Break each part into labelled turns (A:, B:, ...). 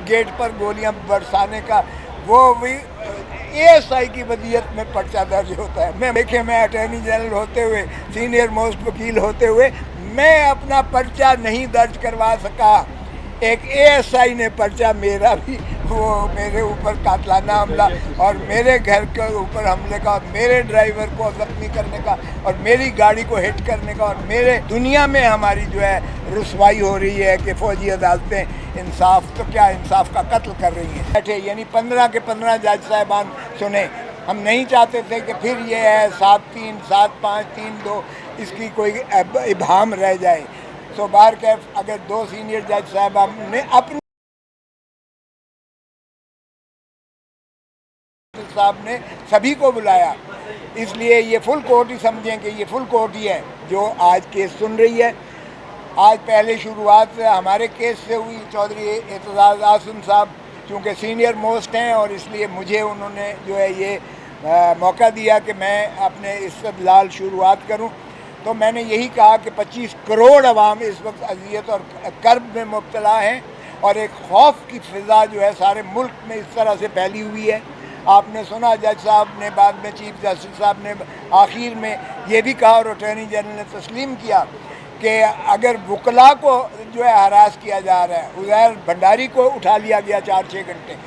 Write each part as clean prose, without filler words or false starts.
A: Gate पर गोलियां बरसाने का वो भी ASI की वदियत में पर्चा दर्ज होता है। मैं अटॉर्नी जनरल होते हुए, सीनियर मोस्ट वकील होते हुए मैं अपना पर्चा नहीं दर्ज करवा सका। एक ASI ने पर्चा मेरा भी, वो मेरे ऊपर कातलाना हमला और मेरे घर के ऊपर हमले का और मेरे ड्राइवर को जख्मी करने का और मेरी गाड़ी को हिट करने का और मेरे दुनिया में हमारी जो है रुसवाई हो रही है कि फौजी अदालतें इंसाफ तो क्या इंसाफ का कत्ल कर रही हैं। बैठे यानी 15 के 15 जज साहिबान सुने। हम नहीं चाहते थे कि फिर ये है 7-3, 7-5, 3-2 इसकी कोई इबहम रह जाए। सो बार कैफ अगर 2 सीनियर जज साहब ने अपने साहब ने सभी को बुलाया, इसलिए ये फुल कोर्ट ही समझें कि ये फुल कोर्ट ही है जो आज केस सुन रही है। आज पहले शुरुआत हमारे केस से हुई। चौधरी एतजाज़ आसिम साहब चूँकि सीनियर मोस्ट हैं और इसलिए मुझे उन्होंने जो है ये मौका दिया कि मैं अपने इस्तदलाल शुरुआत करूं। तो मैंने यही कहा कि 25 करोड़ अवाम इस वक्त अज़ियत और कर्ब में मुब्तला हैं और एक खौफ की फ़िज़ा जो है सारे मुल्क में इस तरह से फैली हुई है। आपने सुना जज साहब ने बाद में, चीफ जस्टिस साहब ने आखिर में ये भी कहा और अटॉर्नी जनरल ने तस्लीम किया कि अगर वकला को जो है हरास किया जा रहा है, उज़ैर भंडारी को उठा लिया गया 4-6 घंटे,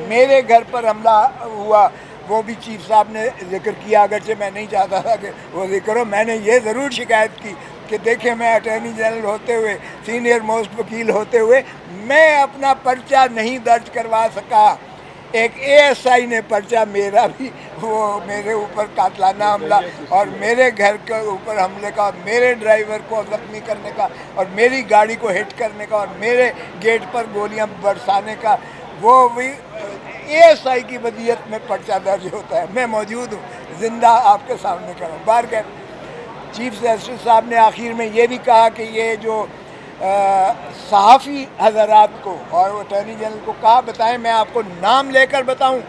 A: मेरे घर पर हमला हुआ, वो भी चीफ साहब ने जिक्र किया, अगरचे मैं नहीं चाहता था कि वो जिक्र हो। मैंने ये ज़रूर शिकायत की कि देखें मैं अटॉर्नी जनरल होते हुए, सीनियर मोस्ट वकील होते हुए मैं अपना पर्चा नहीं दर्ज करवा सका। एक ASI ने पर्चा मेरा भी, वो मेरे ऊपर कातलाना हमला और मेरे घर के ऊपर हमले का और मेरे ड्राइवर को जख्मी करने का और मेरी गाड़ी को हिट करने का और मेरे गेट पर गोलियां बरसाने का वो भी ASI की वदियत में पर्चा दर्ज होता है। मैं मौजूद हूँ, जिंदा आपके सामने खड़ा हूँ। बार के चीफ जस्टिस साहब ने आखिर में ये भी कहा कि ये जो सहाफ़ी हज़रात को और अटॉर्नी जनरल को कहा, बताएं मैं आपको नाम लेकर बताऊं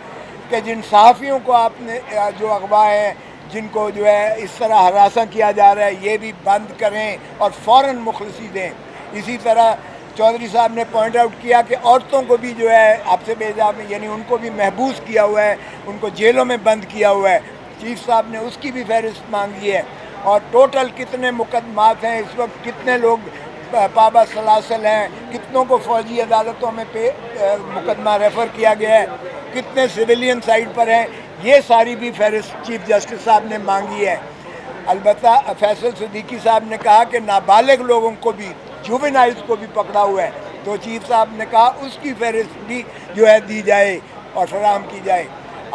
A: कि जिन सहाफ़ियों को आपने जो अगवा है, जिनको जो है इस तरह हरासा किया जा रहा है, ये भी बंद करें और फ़ौरन मुखलसी दें। इसी तरह चौधरी साहब ने पॉइंट आउट किया कि औरतों को भी जो है आपसे बेजा में, यानी उनको भी महबूस किया हुआ है, उनको जेलों में बंद किया हुआ है। चीफ साहब ने उसकी भी फहरिस्त मांगी है और टोटल कितने मुकदमात हैं इस वक्त, कितने लोग पाबा सलासल हैं, कितनों को फ़ौजी अदालतों में मुकदमा रेफ़र किया गया है, कितने सिविलियन साइड पर हैं, ये सारी भी फहरिस्त चीफ जस्टिस साहब ने मांगी है। अलबत्ता फैसल सिद्दीकी साहब ने कहा कि नाबालिग लोगों को भी, जुवेनाइल्स को भी पकड़ा हुआ है, तो चीफ साहब ने कहा उसकी फहरिस्त भी जो है दी जाए और फराहम की जाए।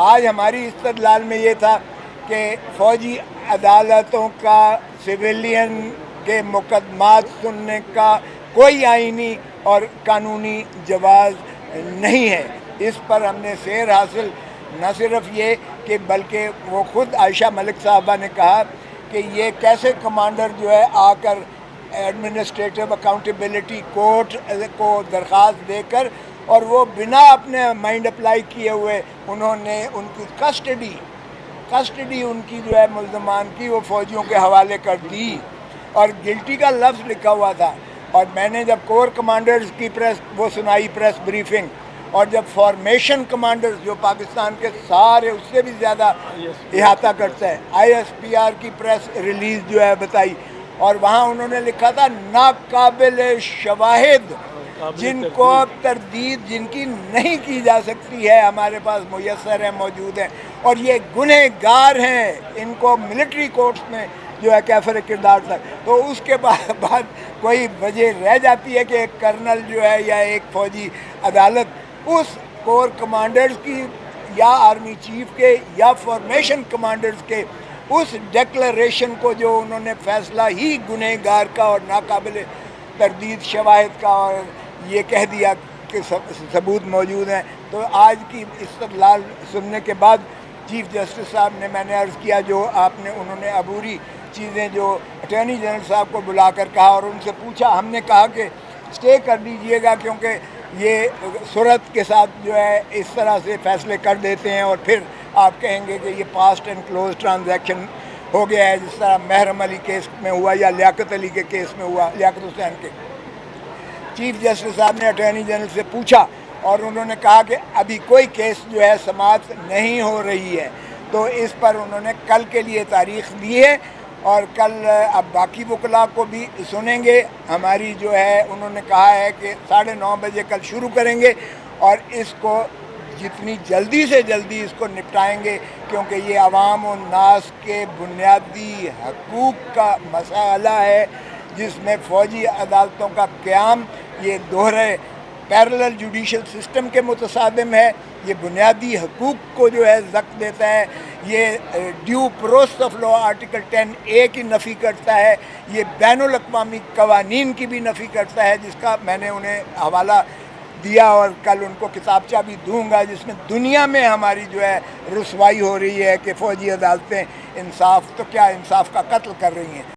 A: आज हमारी इस्तदलाल में ये था कि फ़ौजी अदालतों का सिविलियन के मुकदमात सुनने का कोई आईनी और कानूनी जवाज़ नहीं है। इस पर हमने सेर हासिल, न सिर्फ ये कि बल्कि वो ख़ुद आयशा मलिक साहबा ने कहा कि ये कैसे कमांडर जो है आकर एडमिनिस्ट्रेटिव अकाउंटेबिलिटी कोर्ट को दरख्वास्त देकर और वो बिना अपने माइंड अप्लाई किए हुए उन्होंने उनकी कस्टडी उनकी जो है मुल्ज़मान की वो फ़ौजियों के हवाले कर दी और गिल्टी का लफ्ज़ लिखा हुआ था। और मैंने जब कोर कमांडर्स की वो सुनाई प्रेस ब्रीफिंग, और जब फॉर्मेशन कमांडर्स जो पाकिस्तान के सारे उससे भी ज़्यादा इहाता करता है, ISPR की प्रेस रिलीज़ जो है बताई, और वहाँ उन्होंने लिखा था नाकाबिल शवाहिद, जिनको तरदीद जिनकी नहीं की जा सकती है, हमारे पास मुयस्सर है, मौजूद है, और ये गुनहगार हैं, इनको मिलिट्री कोर्ट्स में जो है कैफर किरदार तक। तो उसके बाद कोई वजह रह जाती है कि एक कर्नल जो है या एक फ़ौजी अदालत उस कोर कमांडर्स की या आर्मी चीफ के या फॉर्मेशन कमांडर्स के उस डिक्लेरेशन को, जो उन्होंने फ़ैसला ही गुनहगार का और नाकाबिल तरदीद शवाहिद का और ये कह दिया कि सबूत मौजूद हैं। तो आज की इस्तदलाल सुनने के बाद चीफ जस्टिस साहब ने, मैंने अर्ज़ किया जो आपने, उन्होंने अबूरी चीज़ें जो अटॉर्नी जनरल साहब को बुलाकर कहा और उनसे पूछा, हमने कहा कि स्टे कर दीजिएगा क्योंकि ये सूरत के साथ जो है इस तरह से फ़ैसले कर देते हैं और फिर आप कहेंगे कि ये पास्ट एंड क्लोज ट्रांजैक्शन हो गया है, जिस तरह महरम अली केस में हुआ या लियाकत अली के केस में हुआ, लियाकत हुसैन के। चीफ जस्टिस साहब ने अटॉर्नी जनरल से पूछा اور انہوں نے کہا کہ ابھی کوئی کیس جو ہے سماعت نہیں ہو رہی ہے، تو اس پر انہوں نے کل کے لیے تاریخ دی ہے، اور کل اب باقی وکلاء کو بھی سنیں گے۔ ہماری جو ہے انہوں نے کہا ہے کہ 9:30 بجے کل شروع کریں گے، اور اس کو جتنی جلدی سے جلدی اس کو نپٹائیں گے، کیونکہ یہ عوام و ناس کے بنیادی حقوق کا مسئلہ ہے، جس میں فوجی عدالتوں کا قیام یہ دوہرے پیرلل جوڈیشل سسٹم کے متصادم ہے، یہ بنیادی حقوق کو جو ہے زخم دیتا ہے، یہ due process of law article 10A کی نفی کرتا ہے، یہ بین الاقوامی قوانین کی بھی نفی کرتا ہے، جس کا میں نے انہیں حوالہ دیا، اور کل ان کو کتابچہ بھی دوں گا، جس میں دنیا میں ہماری جو ہے رسوائی ہو رہی ہے کہ فوجی عدالتیں انصاف تو کیا انصاف کا قتل کر رہی ہیں۔